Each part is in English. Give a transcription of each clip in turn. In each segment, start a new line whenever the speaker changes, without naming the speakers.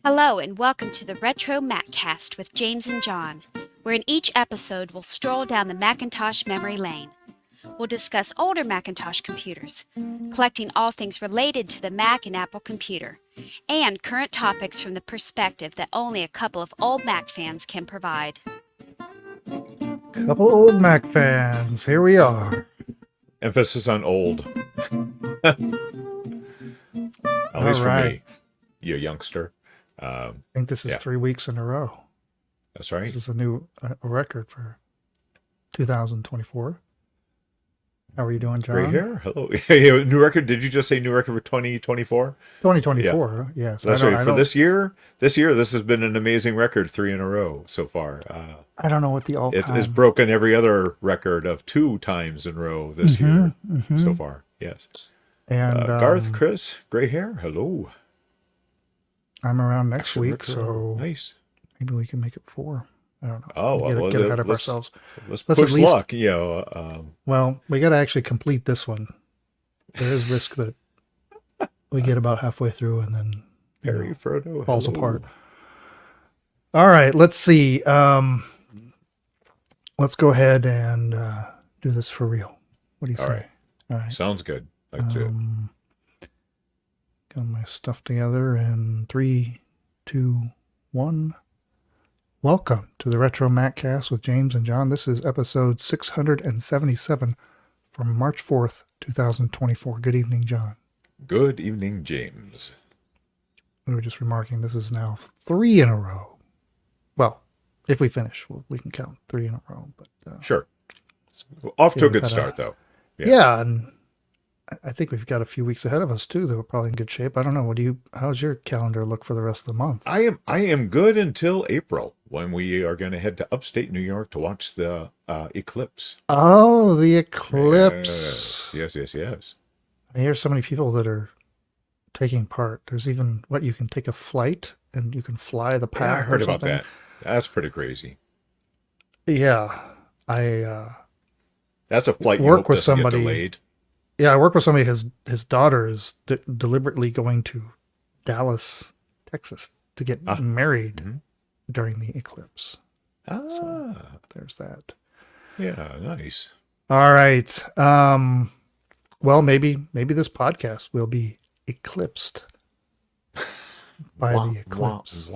Hello and welcome to the RetroMacCast with James and John, where in each episode we'll stroll down the Macintosh memory lane. We'll discuss older Macintosh computers, collecting all things related to the Mac and Apple computer, and current topics from the perspective that only a couple of old Mac fans can provide.
Couple old Mac fans, here we are.
Emphasis on old. At least for me, you youngster.
I think this is 3 weeks in a row.
That's right.
This is a new record for 2024. How are you doing, John?
Great hair. Hello. New record. Did you just say new record for 2024?
2024, yes.
That's right. For this year, this has been an amazing record, 3 in a row so far.
I don't know what the all-time...
It has broken every other record of 2 times in a row this year so far. Yes.
And
Garth, Chris, great hair. Hello.
I'm around next week, so
nice.
Maybe we can make it 4. I don't know.
Oh,
get ahead of ourselves.
Let's push luck.
Well, we got to actually complete this one. There is risk that we get about halfway through and then
Perry Frodo
falls apart. All right, let's see. Let's go ahead and do this for real. What do you say?
All right. Sounds good. Like to
got my stuff together in 3, 2, 1. Welcome to the RetroMacCast with James and John. This is episode 677 from March 4th, 2024. Good evening, John.
Good evening, James.
We were just remarking this is now 3 in a row. Well, if we finish, we can count 3 in a row. But
sure. Off to a good start, though.
Yeah, and I think we've got a few weeks ahead of us too that we're probably in good shape. I don't know. How's your calendar look for the rest of the month?
I am good until April, when we are going to head to upstate New York to watch the eclipse.
Oh, the eclipse.
Yes.
I hear so many people that are taking part. There's even you can take a flight and you can fly the path.
Yeah, I heard about that. That's pretty crazy.
Yeah.
That's a flight you
work
hope
with
doesn't
somebody.
Get delayed.
Yeah, I work with somebody. His daughter is deliberately going to Dallas, Texas, to get married during the eclipse. So there's that.
Yeah, nice.
All right. Well, maybe this podcast will be eclipsed by the eclipse.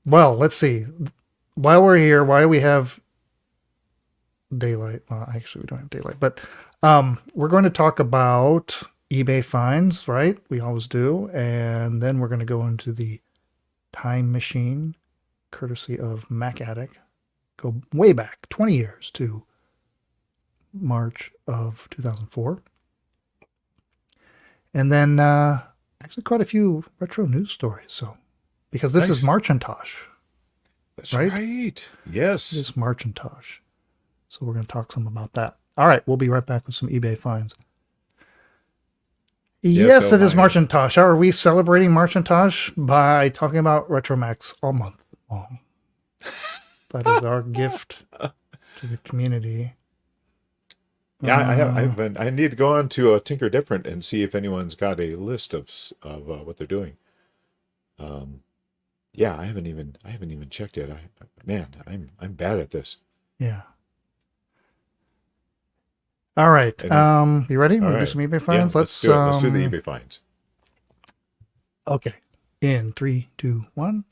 Well, let's see. While we're here, why we have daylight? Well, actually, we don't have daylight, but we're going to talk about eBay finds, right? We always do. And then we're going to go into the time machine, courtesy of Mac Addict. Go way back 20 years to March of 2004. And then actually quite a few retro news stories. So because this is Marcintosh.
That's right. Yes.
It's Marcintosh. So we're going to talk some about that. All right, we'll be right back with some eBay finds. Yes, it is Marcintosh. How are we celebrating Marcintosh? By talking about RetroMacs all month long. That is our gift to the community.
Yeah, I need to go on to Tinker Different and see if anyone's got a list of what they're doing. Yeah, I haven't even checked yet. I'm bad at this.
Yeah. All right. You ready? We'll do some eBay finds.
Yeah, let's do it. Let's do the eBay finds.
Okay. In 3, 2, 1.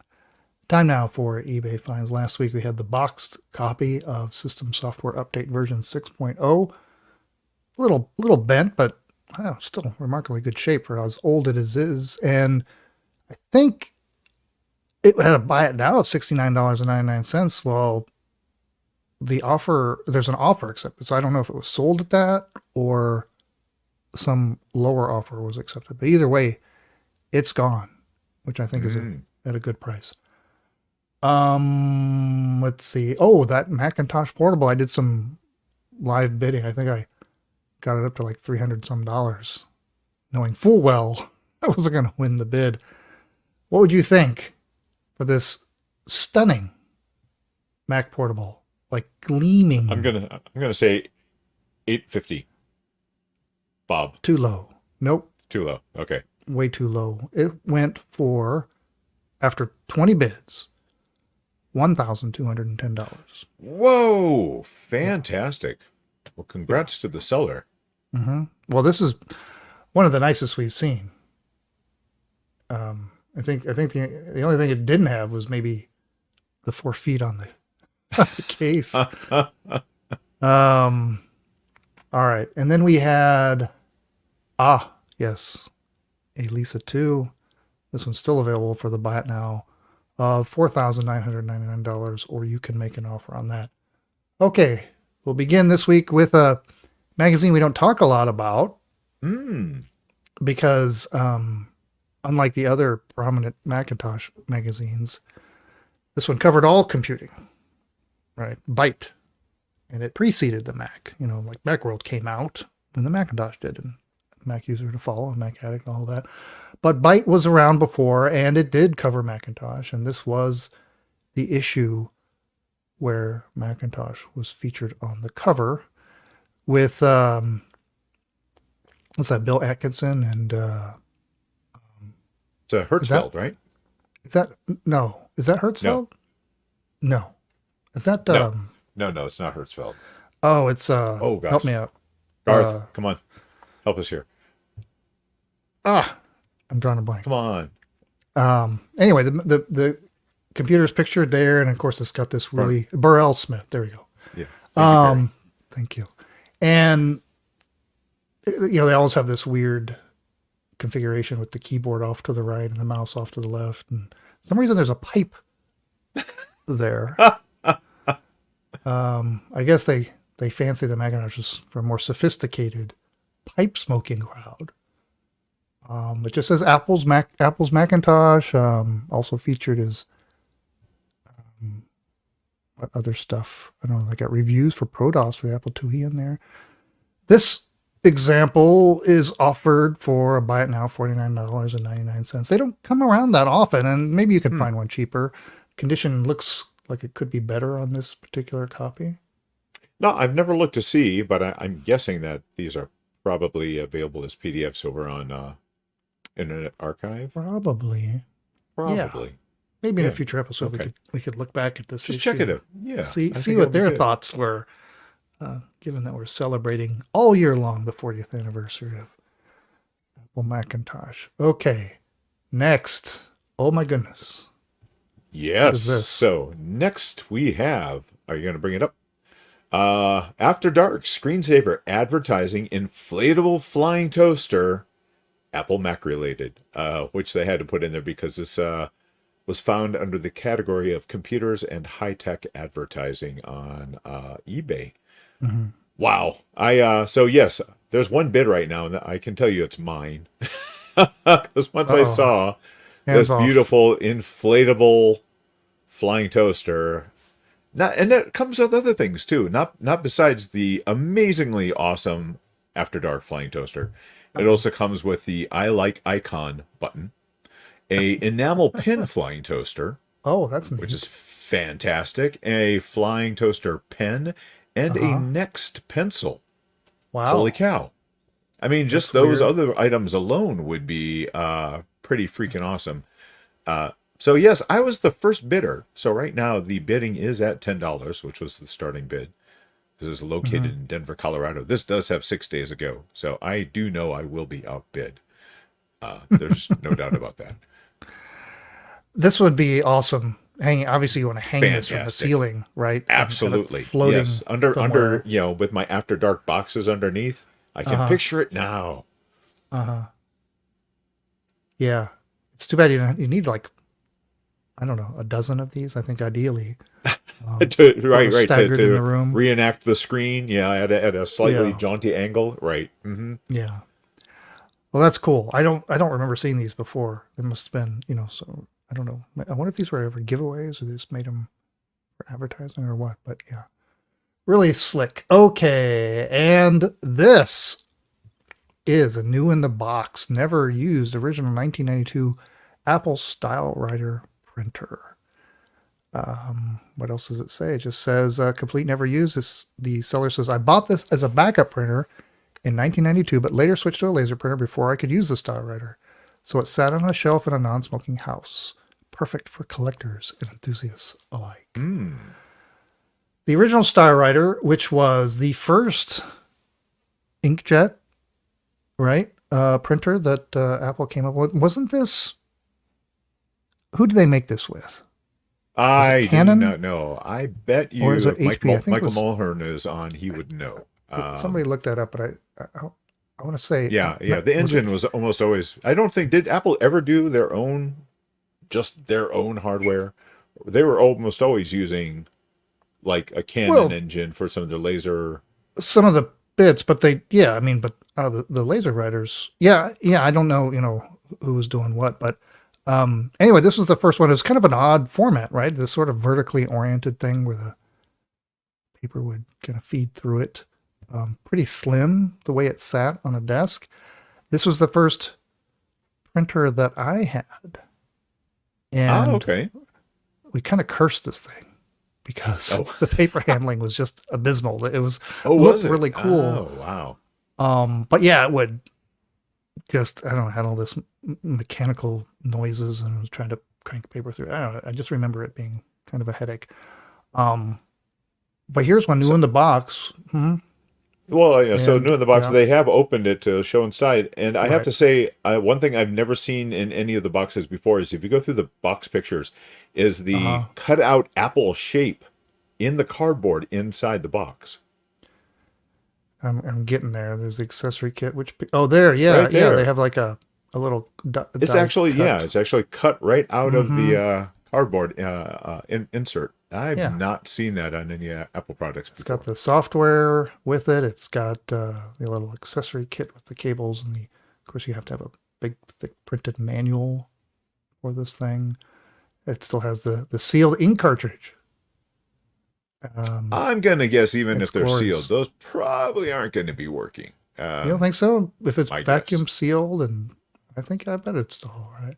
Time now for eBay finds. Last week we had the boxed copy of System Software Update version 6.0. A little bent, but still remarkably good shape for as old it is. And I think it had to buy it now at $69.99. Well, there's an offer accepted. So I don't know if it was sold at that or some lower offer was accepted. But either way, it's gone, which I think is at a good price. Let's see. Oh, that Macintosh Portable. I did some live bidding. I think I got it up to like $300 some, knowing full well I wasn't going to win the bid. What would you think for this stunning Mac Portable? Like gleaming.
I'm gonna say $850. Bob.
Too low. Nope.
Too low. Okay.
way too low. It went for, after 20 bids, $1,210.
Whoa, fantastic. Well, congrats to the seller.
Well, this is one of the nicest we've seen. I think the only thing it didn't have was maybe the 4 feet on the case. All right, and then we had yes, a Lisa 2. This one's still available for the buy it now of $4,999, or you can make an offer on that. Okay, we'll begin this week with a magazine we don't talk a lot about because unlike the other prominent Macintosh magazines, this one covered all computing, right? Byte. And it preceded the Mac. You know, like Macworld came out when the Macintosh did, and Mac User to Follow, and Mac Addict, and all that. But Byte was around before, and it did cover Macintosh. And this was the issue where Macintosh was featured on the cover with, what's that, Bill Atkinson and...
It's a Hertzfeld, right?
Is that... No. Is that Hertzfeld? No. Is that...
No, it's not Hertzfeld.
Oh, it's...
oh, gosh.
Help me out.
Garth, come on. Help us here.
I'm drawing a blank.
Come on.
Anyway, the computer's pictured there, and of course it's got this really... Burrell Smith. There we go.
Yeah.
Thank you. And, you know, they always have this weird configuration with the keyboard off to the right and the mouse off to the left. And for some reason there's a pipe there. I guess they fancy the Macintosh for a more sophisticated pipe smoking crowd. It just says Apple's Macintosh. Also featured is what other stuff? I don't know. I got reviews for ProDOS for the Apple IIe in there. This example is offered for a buy it now $49.99. They don't come around that often, and maybe you can find one cheaper. Condition looks like it could be better on this particular copy.
No, I've never looked to see, but I'm guessing that these are probably available as PDFs over on Internet Archive.
Probably.
Yeah.
Maybe in a future episode we could look back at this.
Just
issue.
check it out. Yeah.
See what their thoughts were, given that we're celebrating all year long the 40th anniversary of Apple Macintosh. Okay. Next. Oh my goodness.
Yes.
What is this?
So next we have, are you going to bring it up? After Dark screensaver advertising inflatable flying toaster, Apple Mac related, which they had to put in there because this was found under the category of computers and high-tech advertising on eBay.
Mm-hmm.
Wow. So yes, there's one bid right now, and I can tell you it's mine. Because once I saw this beautiful inflatable flying toaster, and it comes with other things too. Not besides the amazingly awesome After Dark flying toaster. It also comes with the I like icon button, a enamel pin flying toaster.
Oh, that's neat.
Which is fantastic. A flying toaster pen and a Next pencil.
Wow.
Holy cow. I mean, just those other items alone would be pretty freaking awesome. So yes, I was the first bidder. So right now the bidding is at $10, which was the starting bid. This is located in Denver, Colorado. This does have 6 days ago. So I do know I will be outbid. There's no doubt about that.
This would be awesome. Obviously you want to hang this from the
Fantastic.
Ceiling, right?
Absolutely.
Kind of floating
Yes. Under, with my After Dark boxes underneath, I can picture it now.
Yeah. It's too bad you need like, I don't know, a dozen of these. I think ideally.
to
staggered in the room.
reenact the screen. Yeah, at a slightly jaunty angle. Right. Mm-hmm.
Yeah. Well, that's cool. I don't remember seeing these before. It must have been, so I don't know. I wonder if these were ever giveaways or they just made them for advertising or what, but yeah. Really slick. Okay. And this is a new in the box, never used, original 1992 Apple Style Writer printer. What else does it say? It just says complete, never used. The seller says, I bought this as a backup printer in 1992, but later switched to a laser printer before I could use the Style Writer. So it sat on a shelf in a non-smoking house, perfect for collectors and enthusiasts alike. The original Stylewriter, which was the first inkjet, right, printer that Apple came up with, wasn't this? Who did they make this with?
I do
Canon?
not know. I bet
Or is
you
it
if
HP? I think
Michael Mulhern is on, he would know.
Somebody looked that up, but I want to say
Yeah. The engine was almost always. I don't think did Apple ever do just their own hardware. They were almost always using like a Canon engine for some of their laser.
Some of the bits, but the laser writers, I don't know, who was doing what, but anyway, this was the first one. It was kind of an odd format, right? This sort of vertically oriented thing where the paper would kind of feed through it. Pretty slim the way it sat on a desk. This was the first printer that I had. And
okay.
we kind of cursed this thing because the paper handling was just abysmal. It was really cool.
Oh, wow.
But yeah, it would just, I don't know, had all this mechanical noises and I was trying to crank paper through. I don't know. I just remember it being kind of a headache. But here's one new in the box.
Well, so new in the box, they have opened it to show inside. And I have to say, one thing I've never seen in any of the boxes before is if you go through the box pictures, is the cutout apple shape in the cardboard inside the box.
I'm getting there. There's the accessory kit, there. They have like a little.
It's actually cut right out of the cardboard insert. I've not seen that on any Apple products before.
It's got the software with it. It's got the little accessory kit with the cables and of course, you have to have a big, thick printed manual for this thing. It still has the sealed ink cartridge.
I'm going to guess even if they're sealed, those probably aren't going to be working.
You don't think so? If it's vacuum sealed, and I bet it's still all right.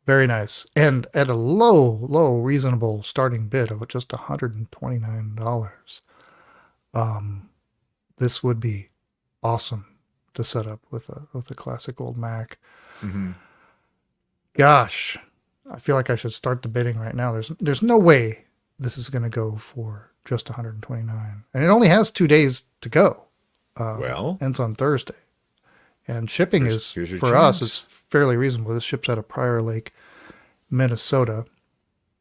Very nice. And at a low, reasonable starting bid of just $129. This would be awesome to set up with a classic old Mac. Gosh, I feel like I should start the bidding right now. There's no way this is going to go for just $129, and it only has 2 days to go. Ends on Thursday, and shipping for us is fairly reasonable. This ships out of Prior Lake, Minnesota.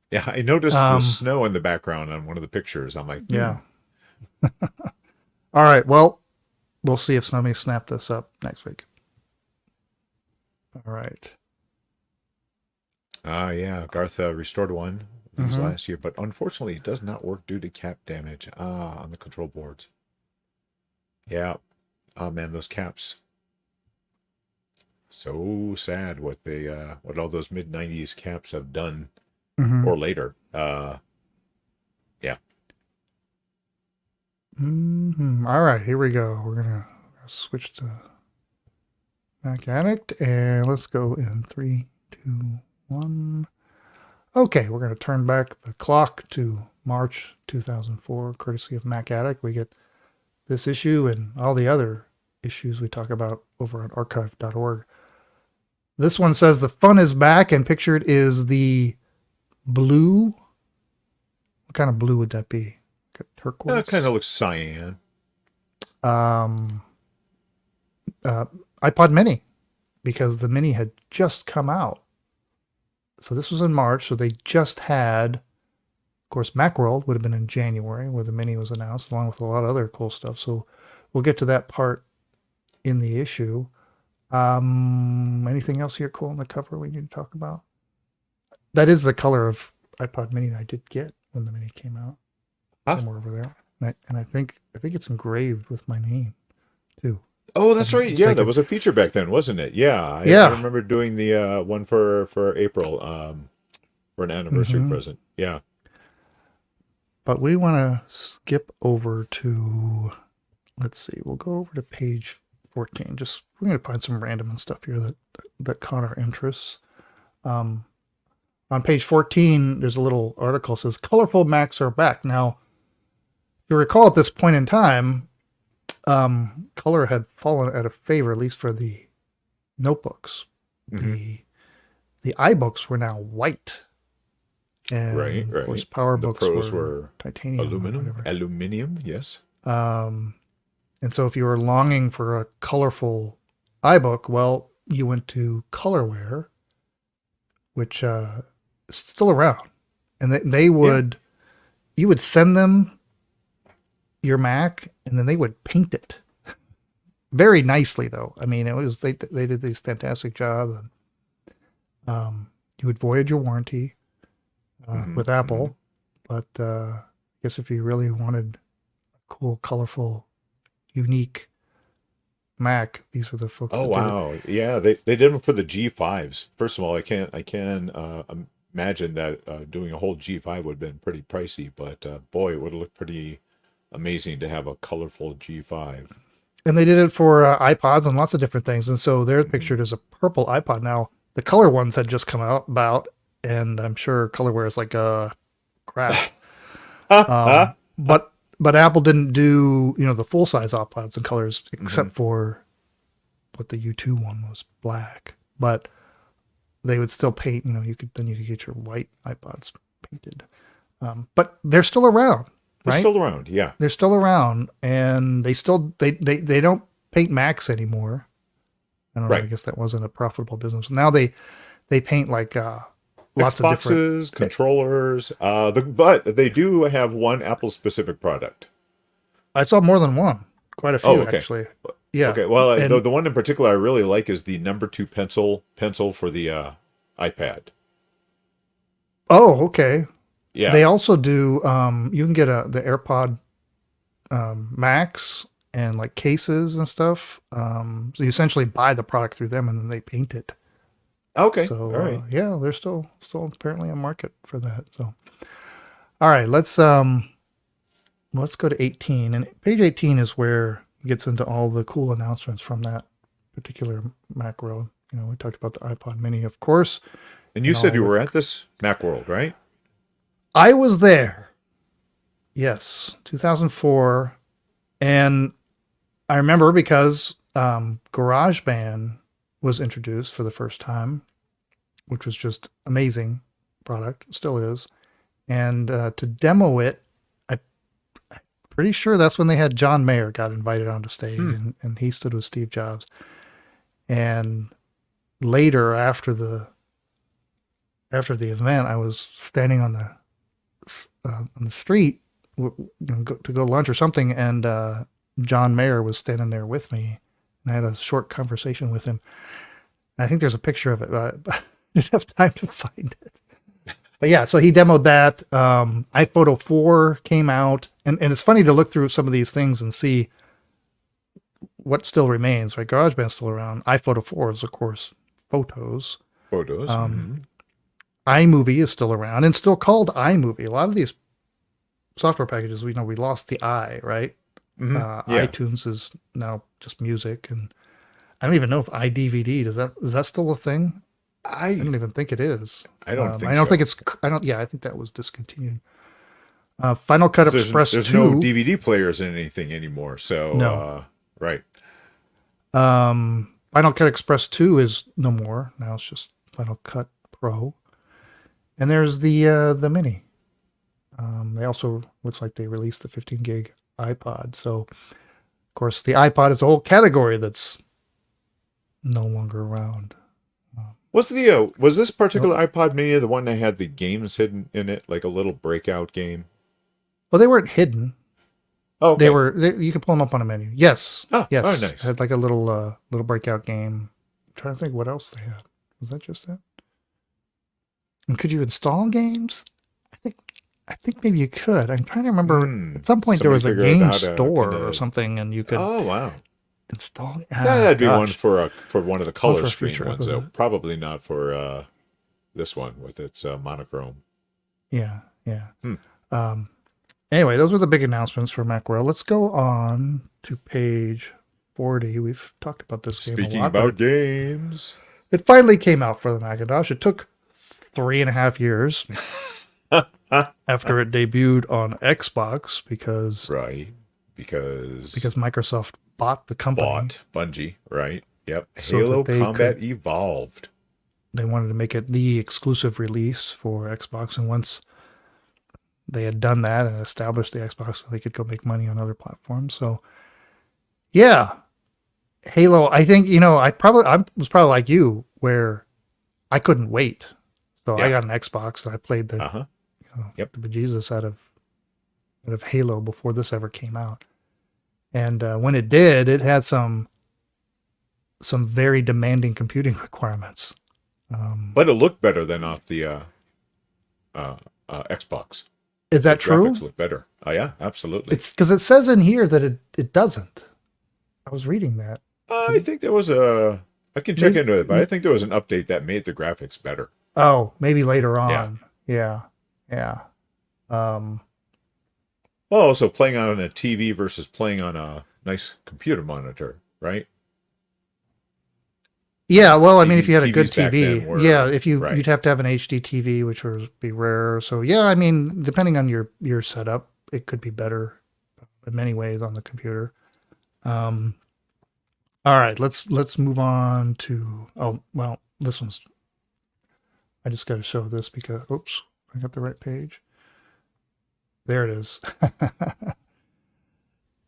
Yeah, I noticed the snow in the background on one of the pictures. I'm like,
yeah. All right, well, we'll see if somebody snapped this up next week. All right.
Yeah, Garth restored one of these last year, but unfortunately it does not work due to cap damage on the control boards. Yeah. Oh man, those caps. So sad what all those mid-90s caps have done or later. Yeah.
All right, here we go. We're gonna switch to Mac Addict and let's go in 3, 2, 1. Okay, we're going to turn back the clock to March 2004, courtesy of Mac Addict. We get this issue and all the other issues we talk about over at archive.org. This one says the fun is back, and pictured is the blue. What kind of blue would that be? Turquoise?
It kind of looks cyan.
iPod Mini, because the Mini had just come out. So this was in March, so they just had, of course, Macworld would have been in January, where the Mini was announced, along with a lot of other cool stuff. So we'll get to that part in the issue. Anything else here cool on the cover we need to talk about? That is the color of iPod Mini I did get when the Mini came out. Somewhere over there. And I think it's engraved with my name, too.
Oh, that's right. Yeah, that was a feature back then, wasn't it? Yeah. I remember doing the one for April for an anniversary present. Yeah.
But we want to skip over to, let's see, we'll go over to page 14. We're going to find some random stuff here that caught our interests. On page 14, there's a little article that says, colorful Macs are back. Now, if you recall at this point in time, color had fallen out of favor, at least for the notebooks.
Mm-hmm.
The iBooks were now white. And
Right.
of course,
The
PowerBooks
Pros
were
were
titanium or whatever.
aluminium. Yes.
And so if you were longing for a colorful iBook, well, you went to Colorware, which is still around. And they would, you would send them your Mac, and then they would paint it very nicely, though. I mean, it was they did this fantastic job. You would void your warranty with Apple, but I guess if you really wanted a cool, colorful, unique Mac, these were the folks.
Oh
that
wow,
did it.
yeah, they did them for the G5s. First of all, I can imagine that doing a whole G5 would have been pretty pricey, but boy, it would have looked pretty amazing to have a colorful G5.
And they did it for iPods and lots of different things. And so they're pictured as a purple iPod. Now, the color ones had just come out, and I'm sure Colorware is like, crap. But Apple didn't do, the full size iPods in colors except for what the U2 one was black. But they would still paint, you could get your white iPods painted. But they're still around.
They're
right?
still around, yeah.
They're still around, and they don't paint Macs anymore. I don't know. I guess that wasn't a profitable business. Now they paint like lots
Xboxes,
of different
controllers. But they do have one Apple specific product.
I saw more than one, quite a few actually. Yeah.
Okay. Well, the one in particular I really like is the number 2 pencil for the iPad.
Oh, okay.
Yeah.
They also do. You can get the AirPod Max and like cases and stuff. So you essentially buy the product through them, and then they paint it.
Okay.
So
all right.
yeah, there's still apparently a market for that. So all right, let's go to 18, and page 18 is where it gets into all the cool announcements from that particular Macworld. We talked about the iPod Mini, of course.
And you said you were at this Macworld, right?
I was there. Yes, 2004, and I remember because GarageBand was introduced for the first time, which was just amazing product, still is. And to demo it, I'm pretty sure that's when they had John Mayer got invited onto stage, and he stood with Steve Jobs. And later, after the event, I was standing on the street to go lunch or something, and John Mayer was standing there with me, and I had a short conversation with him. And I think there's a picture of it, but I didn't have time to find it. But yeah, so he demoed that. iPhoto 4 came out, and it's funny to look through some of these things and see what still remains. Right, GarageBand's still around. iPhoto 4 is, of course, photos. iMovie is still around and still called iMovie. A lot of these software packages, we lost the I, right? iTunes is now just music, and I don't even know if iDVD is that still a thing? I don't even think it is.
I don't think.
I think that was discontinued. Final Cut Express 2.
There's no DVD players in anything anymore. So
no.
Right.
Final Cut Express 2 is no more. Now it's just Final Cut Pro. And there's the Mini. They also looks like they released the 15 gig iPod. So, of course, the iPod is a whole category that's no longer around.
Was this particular iPod Mini the one that had the games hidden in it, like a little breakout game?
Well, they weren't hidden.
Oh, okay.
You could pull them up on a menu. Yes.
Oh,
yes.
Oh, nice.
It had like a little breakout game. I'm trying to think what else they had. Was that just it? And could you install games? I think maybe you could. I'm trying to remember. At some point there was a game store or something, and you could.
Oh wow.
Install.
That'd be one for one of the color screen ones, though. Probably not for this one with its monochrome.
Yeah. Anyway, those were the big announcements for Macworld. Let's go on to page 40. We've talked about this game a lot.
Speaking about games,
it finally came out for the Macintosh. It took 3.5 years after it debuted on Xbox because
Because
Microsoft bought the company.
Bought Bungie, right? Yep.
so
Halo
that they
Combat
could.
Evolved.
They wanted to make it the exclusive release for Xbox, and once they had done that and established the Xbox, they could go make money on other platforms. So, yeah, Halo. I think I was probably like you, where I couldn't wait. So I
Yeah.
got an Xbox and I played
Uh-huh. Yep.
the bejesus out of Halo before this ever came out. And when it did, it had some very demanding computing requirements.
But it looked better than off the Xbox.
Is that
The
true?
graphics look better. Oh yeah, absolutely.
It's because it says in here that it doesn't. I was reading that.
I think there was a. I can check into it, but I think there was an update that made the graphics better.
Oh, maybe later
Yeah.
on. Yeah. Yeah.
Well, also playing on a TV versus playing on a nice computer monitor, right?
Yeah, well, I mean, if you had a
TVs
good
back
TV,
then were-
yeah, if
right.
you'd have to have an HD TV, which would be rare. So yeah, I mean, depending on your setup, it could be better in many ways on the computer. All right, let's move on to this one's. I just got to show this because oops, I got the right page. There it is.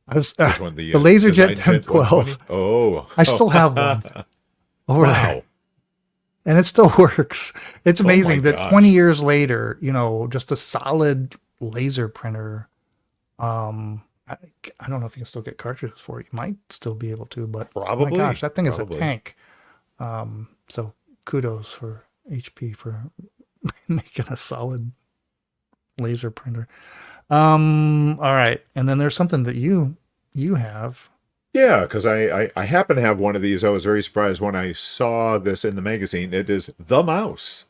I was
Which one? The
LaserJet
Design Jet
1012.
120? Oh,
I still have one over
wow.
there. And it still works. It's
Oh my
amazing that
gosh.
20 years later, just a solid laser printer. I don't know if you can still get cartridges for it. You might still be able to, but
Probably.
oh my gosh, that thing is
Probably.
a tank. So kudos for HP for making a solid laser printer. All right, and then there's something that you have.
Yeah, because I happen to have one of these. I was very surprised when I saw this in the magazine. It is the mouse.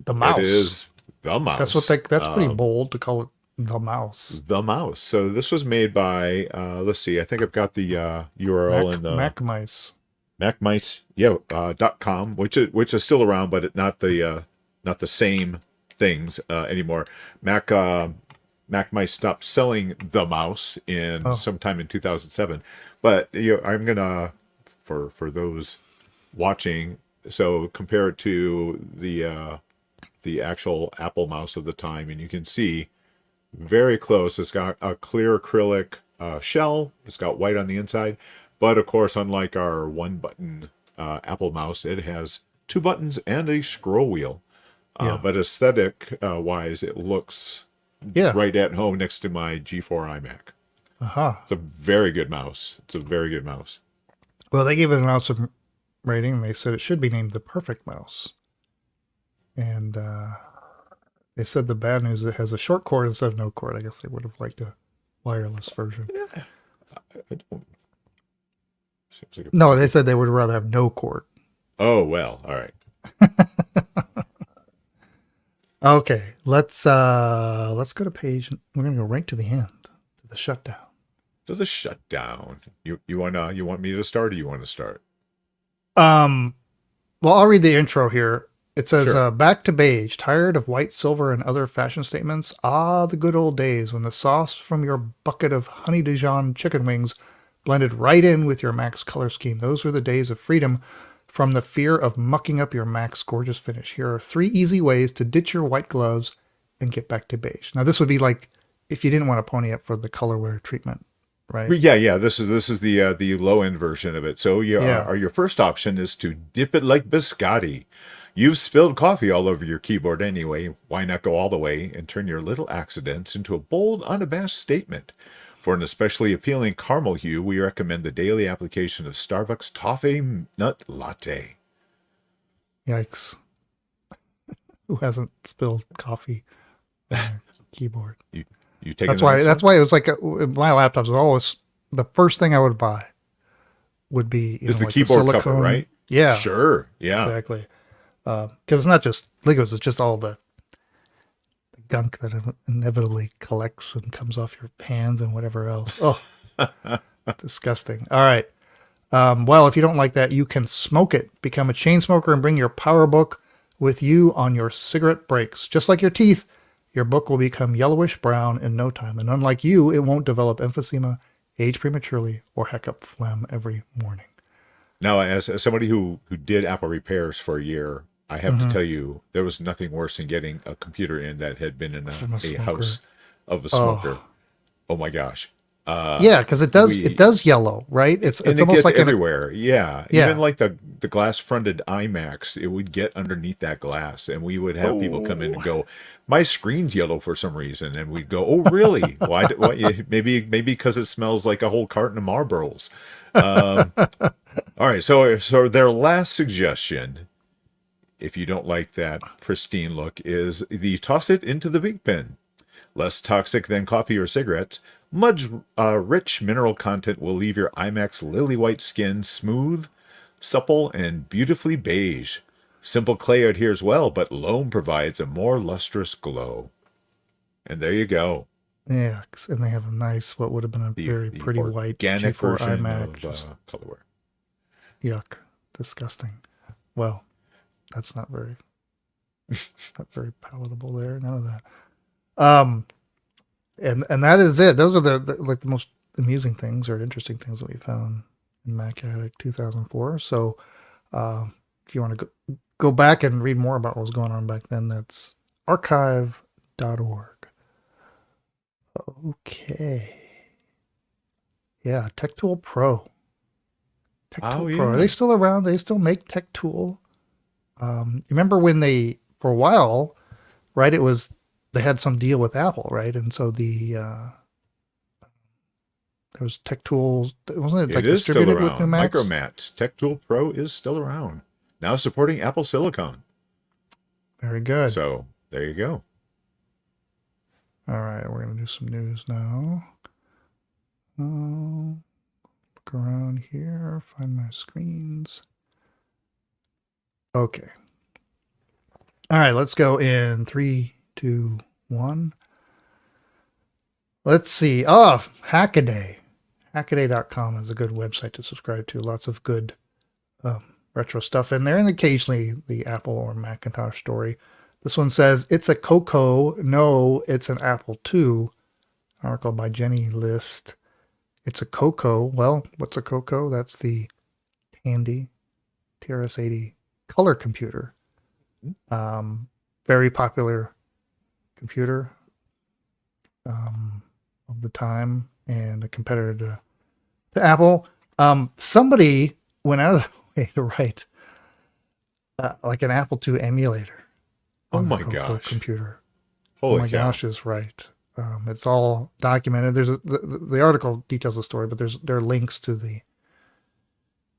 The mouse.
It is the mouse.
That's pretty bold to call it the mouse.
The mouse. So this was made by let's see, I think I've got the URL in the
MacMice.
MacMice, .com, which is still around, but not the same things anymore. MacMice stopped selling the mouse in sometime in 2007. But I'm gonna for those watching, so compare it to the actual Apple mouse of the time, and you can see very close. It's got a clear acrylic shell. It's got white on the inside, but of course, unlike our one-button Apple mouse, it has two buttons and a scroll wheel. But aesthetic wise, it looks right at home next to my G4 iMac. It's a very good mouse.
Well, they gave it an awesome rating, and they said it should be named the perfect mouse. And they said the bad news is it has a short cord instead of no cord. I guess they would have liked a wireless version.
Yeah. I don't...
No, they said they would rather have no cord.
Oh, well, all right.
Okay, let's go to page. We're gonna go right to the end, to the shutdown.
To the shutdown. You want me to start, or you want to start?
Well, I'll read the intro here. It says,
Sure.
Back to beige, tired of white, silver, and other fashion statements? Ah, the good old days when the sauce from your bucket of honey Dijon chicken wings blended right in with your Mac's color scheme. Those were the days of freedom from the fear of mucking up your Mac's gorgeous finish. Here are 3 easy ways to ditch your white gloves and get back to beige. Now, this would be like if you didn't want to pony up for the color wear treatment, right?
Yeah. This is the low end version of it. So your first option is to dip it like biscotti. You've spilled coffee all over your keyboard anyway. Why not go all the way and turn your little accidents into a bold, unabashed statement? For an especially appealing caramel hue, we recommend the daily application of Starbucks Toffee Nut Latte.
Yikes. Who hasn't spilled coffee on their keyboard?
You take
That's why it was like my laptops was always the first thing I would buy would be
is the
like
keyboard
silicone.
cover, right?
Yeah,
Sure. Yeah.
exactly. Because it's not just Legos; it's just all the gunk that inevitably collects and comes off your hands and whatever else. Oh, disgusting. All right. Well, if you don't like that, you can smoke it. Become a chain smoker and bring your power book with you on your cigarette breaks. Just like your teeth, your book will become yellowish brown in no time. And unlike you, it won't develop emphysema, age prematurely, or hiccup phlegm every morning.
Now, as somebody who did Apple repairs for a year, I have to
Mm-hmm.
tell you, there was nothing worse than getting a computer in that had been in
From a
a
smoker.
house of a smoker.
Oh,
Oh my gosh.
yeah, because it
We
does yellow, right?
and
It's
it
almost
gets
like
everywhere. Yeah, even
yeah.
like the glass fronted iMacs, it would get underneath that glass, and we would have people come in and
Oh,
go, "My screen's yellow for some reason," and we'd go, "Oh, really? Why? Why maybe because it smells like a whole carton of Marlboros." Um, all right, so their last suggestion, if you don't like that pristine look, is the toss it into the big pen. Less toxic than coffee or cigarettes, much rich mineral content will leave your iMac's lily white skin smooth, supple, and beautifully beige. Simple clay adheres well, but loam provides a more lustrous glow. And there you go.
yeah, and they have a nice, what would have been a very
The
pretty white
organic
G4
version
iMac.
of
Just
colorware.
yuck, disgusting. Well, that's not very palatable there. None of that. Um, and that is it. Those are the most amusing things or interesting things that we found in Mac Addict 2004. So, if you want to go back and read more about what was going on back then, that's archive.org. Okay. Yeah, Tech Tool Pro. Tech
Oh,
Tool Pro. Are they
yeah.
still around? They still make Tech Tool? You remember when for a while, right? They had some deal with Apple, right? And so there was Tech Tools. Wasn't it
It
like
is still
distributed with new
around.
Macs?
Micromat Tech Tool Pro is still around. Now supporting Apple Silicon.
Very good.
So there you go.
All right, we're gonna do some news now. Look around here, find my screens. Okay. All right, let's go in 3, 2, 1. Let's see. Oh, Hackaday. Hackaday.com is a good website to subscribe to. Lots of good retro stuff in there, and occasionally the Apple or Macintosh story. This one says, it's a Coco. No, it's an Apple II. Article by Jenny List. It's a Coco. Well, what's a Coco? That's the Tandy TRS-80 color computer. Very popular computer of the time and a competitor to Apple. Somebody went out of the way to write like an Apple II emulator
Oh
on the
my
Coco
gosh. Holy
oh my
cow.
gosh is right. It's all documented. The article details the story, but there are links to the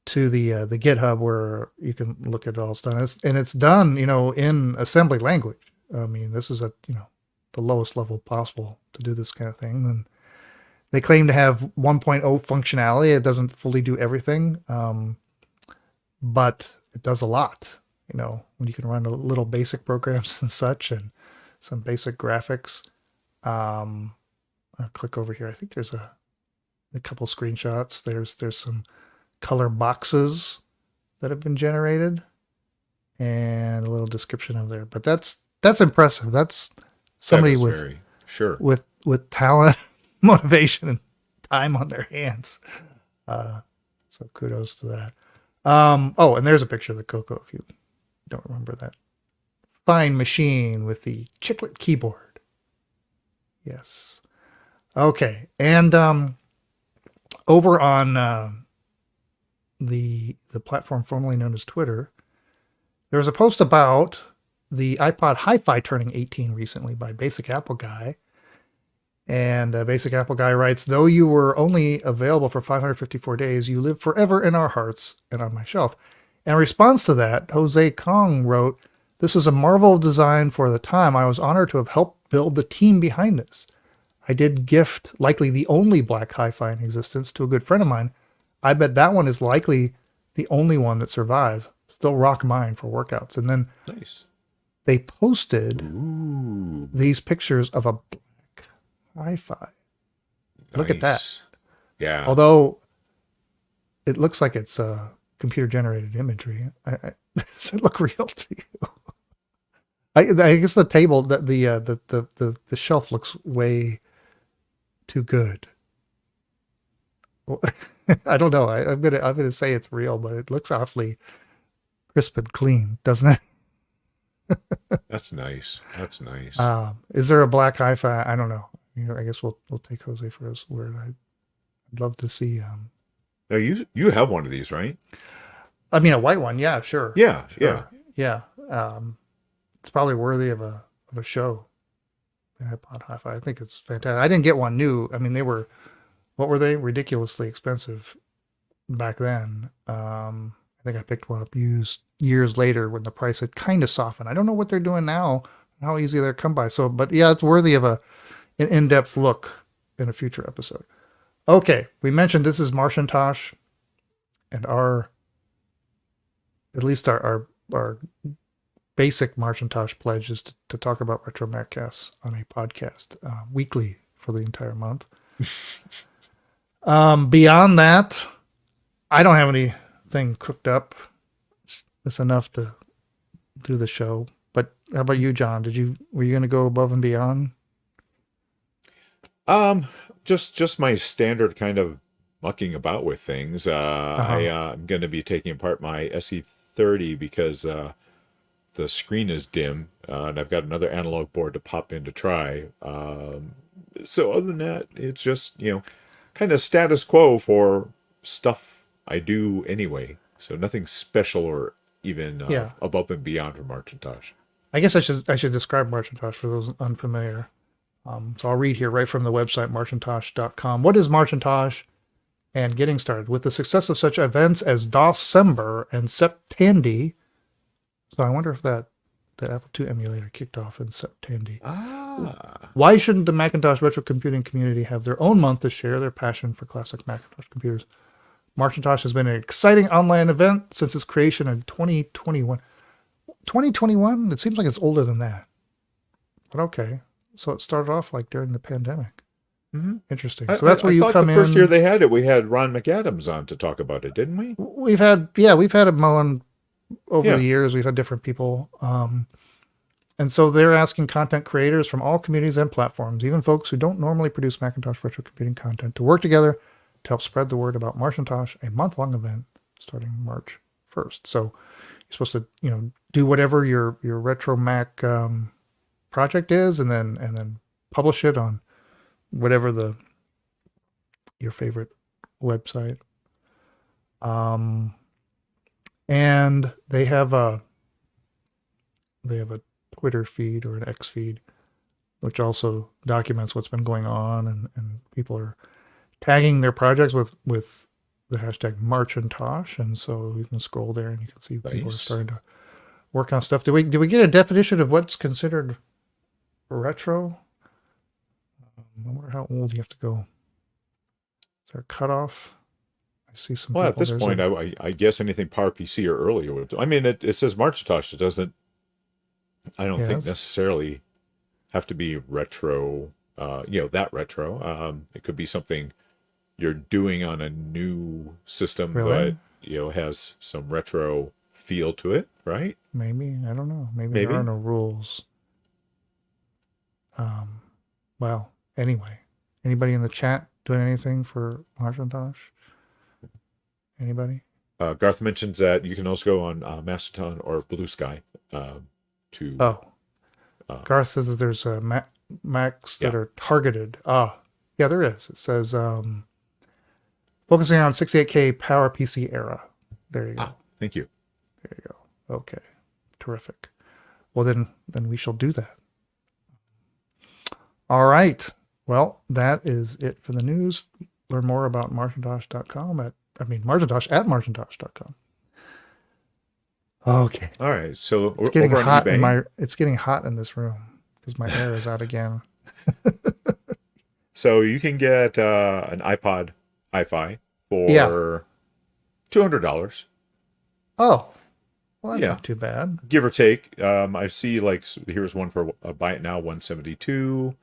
GitHub where you can look at it all. It's done. It's done, in assembly language. I mean, this is the lowest level possible to do this kind of thing. And they claim to have 1.0 functionality. It doesn't fully do everything, but it does a lot. When you can run a little basic programs and such, and some basic graphics. I'll click over here. I think there's a couple screenshots. There's some color boxes that have been generated and a little description of there. But that's impressive. That's somebody with
very sure.
with talent, motivation, and time on their hands. So kudos to that. And there's a picture of the Coco if you don't remember that. Fine machine with the chiclet keyboard. Yes. Okay. And over on the platform formerly known as Twitter, there was a post about the iPod Hi-Fi turning 18 recently by Basic Apple Guy. And Basic Apple Guy writes, though you were only available for 554 days, you live forever in our hearts and on my shelf. And in response to that, Jose Kong wrote, this was a marvel of design for the time. I was honored to have helped build the team behind this. I did gift likely the only black hi-fi in existence to a good friend of mine. I bet that one is likely the only one that survived. Still rock mine for workouts. And then
Nice.
they posted
Ooh.
these pictures of a black hi-fi. Look at that.
Nice. Yeah.
Although it looks like it's computer generated imagery. Does it look real to you? I guess the table, the shelf looks way too good. I don't know. I'm gonna say it's real, but it looks awfully crisp and clean, doesn't it?
That's nice. That's nice.
Is there a black hi-fi? I don't know. I guess we'll take Jose for his word. I'd love to see.
Now you have one of these, right?
I mean, a white one. Yeah, sure.
Yeah,
Sure. Yeah. It's probably worthy of a show. The iPod Hi-Fi. I think it's fantastic. I didn't get one new. I mean, what were they? Ridiculously expensive back then. I think I picked one up used years later when the price had kind of softened. I don't know what they're doing now, how easy they're come by. So, but yeah, it's worthy of an in-depth look in a future episode. Okay, we mentioned this is Macintosh, and at least our basic Macintosh pledge is to talk about RetroMacCast on a podcast weekly for the entire month. Beyond that, I don't have anything cooked up. It's enough to do the show. But how about you, John? Were you going to go above and beyond?
Just my standard kind of mucking about with things. I'm going to be taking apart my SE30 because the screen is dim, and I've got another analog board to pop in to try. So other than that, it's just, kind of status quo for stuff I do anyway. So nothing special or even above and beyond for Macintosh.
I guess I should describe Macintosh for those unfamiliar. So I'll read here right from the website, macintosh.com. What is Macintosh? And getting started. With the success of such events as DOScember and Septandy. So I wonder if that Apple II emulator kicked off in Septandy. Why shouldn't the Macintosh retro computing community have their own month to share their passion for classic Macintosh computers? Macintosh has been an exciting online event since its creation in 2021. 2021? It seems like it's older than that. But okay. So it started off like during the pandemic.
Mm-hmm.
Interesting. So that's where you come in.
The first year they had it, we had Ron McAdams on to talk about it, didn't we?
We've had him on over the years. We've had different people. And so they're asking content creators from all communities and platforms, even folks who don't normally produce Macintosh retro computing content, to work together to help spread the word about Macintosh, a month-long event starting March 1st. So you're supposed to, do whatever your retro Mac project is, and then publish it on whatever your favorite website. And they have a Twitter feed or an X feed, which also documents what's been going on, and people are tagging their projects with the hashtag Macintosh, and so you can scroll there and you can see people are starting to work on stuff. Do we get a definition of what's considered retro? I wonder how old you have to go. Is there a cutoff? I see some.
Well, at this point, I guess anything PowerPC or earlier would do. I mean, it says Macintosh. It doesn't. I don't think necessarily have to be retro. That retro. It could be something you're doing on a new system, but has some retro feel to it, right?
Maybe, I don't know. Maybe there are no rules. Well, anyway, anybody in the chat doing anything for Macintosh? Anybody?
Garth mentions that you can also go on Mastodon or Blue Sky to.
Garth says that there's Macs that are targeted. Yeah, there is. It says focusing on 68K PowerPC era. There you go.
Thank you.
There you go. Okay, terrific. Well, then we shall do that. All right. Well, that is it for the news. Learn more about Macintosh.com Macintosh at Macintosh.com. Okay.
All right. So
it's getting hot it's getting hot in this room because my hair is out again.
So you can get an iPod Hi-Fi for $200.
Oh, well, that's not too bad.
Give or take. I see here's one for buy it now, $172.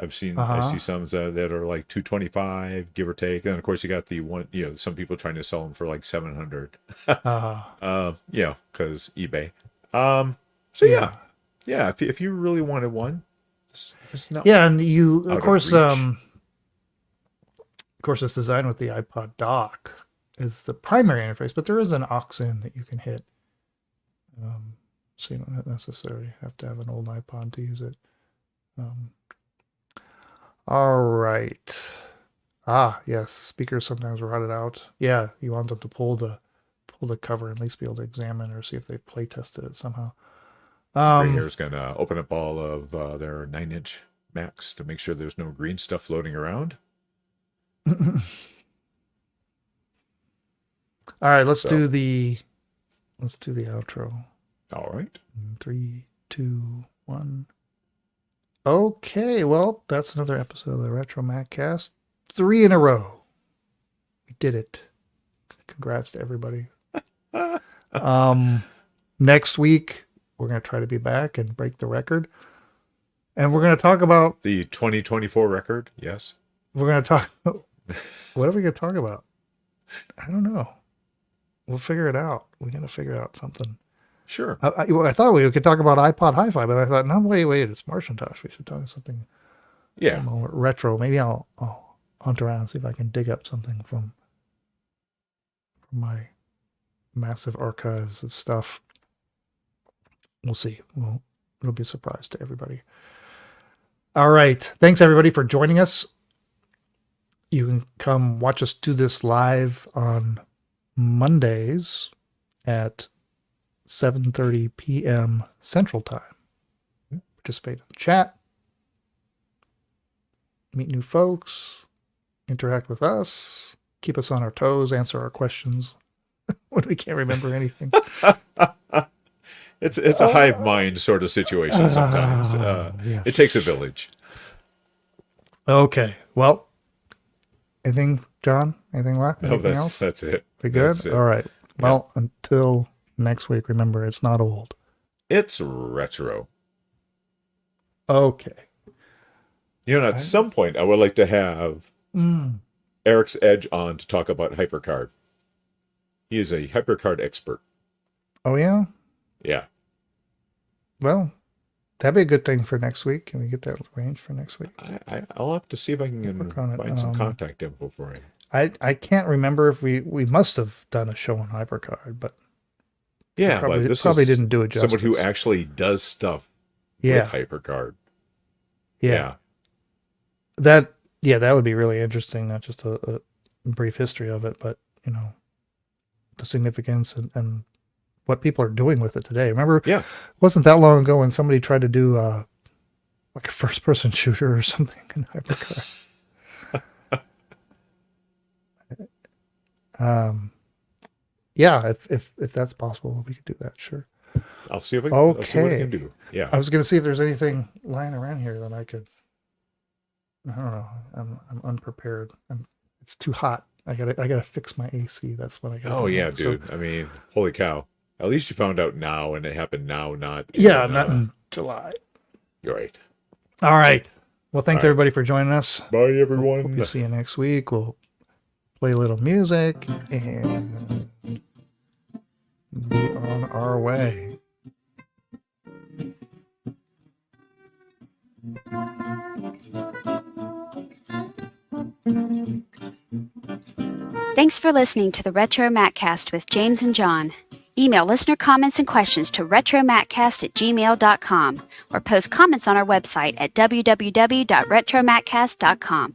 I see some that are like $225, give or take. And of course you got the one, some people trying to sell them for like $700. Because eBay. If you really wanted one, it's not.
Yeah, and you of course course, it's designed with the iPod dock as the primary interface, but there is an aux in that you can hit. So you don't necessarily have to have an old iPod to use it. All right. Yes, speakers sometimes rotted out. Yeah, you want them to pull the cover and at least be able to examine or see if they play tested it somehow.
Right here's gonna open up all of their 9-inch Macs to make sure there's no green stuff floating around.
All right, let's do the outro.
All right.
3, 2, 1. Okay, well, that's another episode of the RetroMacCast. 3 in a row. We did it. Congrats to everybody. Next week, we're going to try to be back and break the record. And we're going to talk about...
the 2024 record, yes.
We're going to talk... What are we going to talk about? I don't know. We'll figure it out. We got to figure out something.
Sure.
I thought we could talk about iPod Hi-Fi, but I thought, no, wait, it's Macintosh. We should talk something more retro. Maybe I'll hunt around and see if I can dig up something from my massive archives of stuff. We'll see. It'll be a surprise to everybody. All right. Thanks, everybody, for joining us. You can come watch us do this live on Mondays at 7:30 p.m. Central Time. Participate in the chat. Meet new folks. Interact with us. Keep us on our toes. Answer our questions when we can't remember anything.
It's a hive mind sort of situation sometimes.
Yes.
It takes a village.
Okay. Well, anything, John? Anything left? Anything else?
That's it.
We good?
That's it.
All right. Well, until next week, remember, it's not old.
It's retro.
Okay.
At some point, I would like to have Eric's Edge on to talk about HyperCard. He is a HyperCard expert.
Oh, yeah?
Yeah.
Well, that'd be a good thing for next week. Can we get that arranged for next week?
I'll have to see if I can find some contact info for him.
I can't remember if we must have done a show on HyperCard, but
but this
probably
is
didn't do it justice.
Someone who actually does stuff with HyperCard.
Yeah. That would be really interesting. Not just a brief history of it, but the significance and what people are doing with it today. Remember, it wasn't that long ago when somebody tried to do like a first-person shooter or something in HyperCard. If that's possible, we could do that. Sure.
I'll see if I'll see what I can do. Yeah.
I was going to see if there's anything lying around here that I could. I don't know. I'm unprepared. It's too hot. I gotta fix my AC. That's what I got.
Oh yeah, dude. So, I mean, holy cow. At least you found out now, and it happened now, not
not in July.
You're right.
All right. Well, thanks everybody for joining us.
Bye, everyone.
Hope we'll see you next week. We'll play a little music and be on our way.
Thanks for listening to the RetroMacCast with James and John. Email listener comments and questions to retromaccast@gmail.com or post comments on our website at www.retromaccast.com.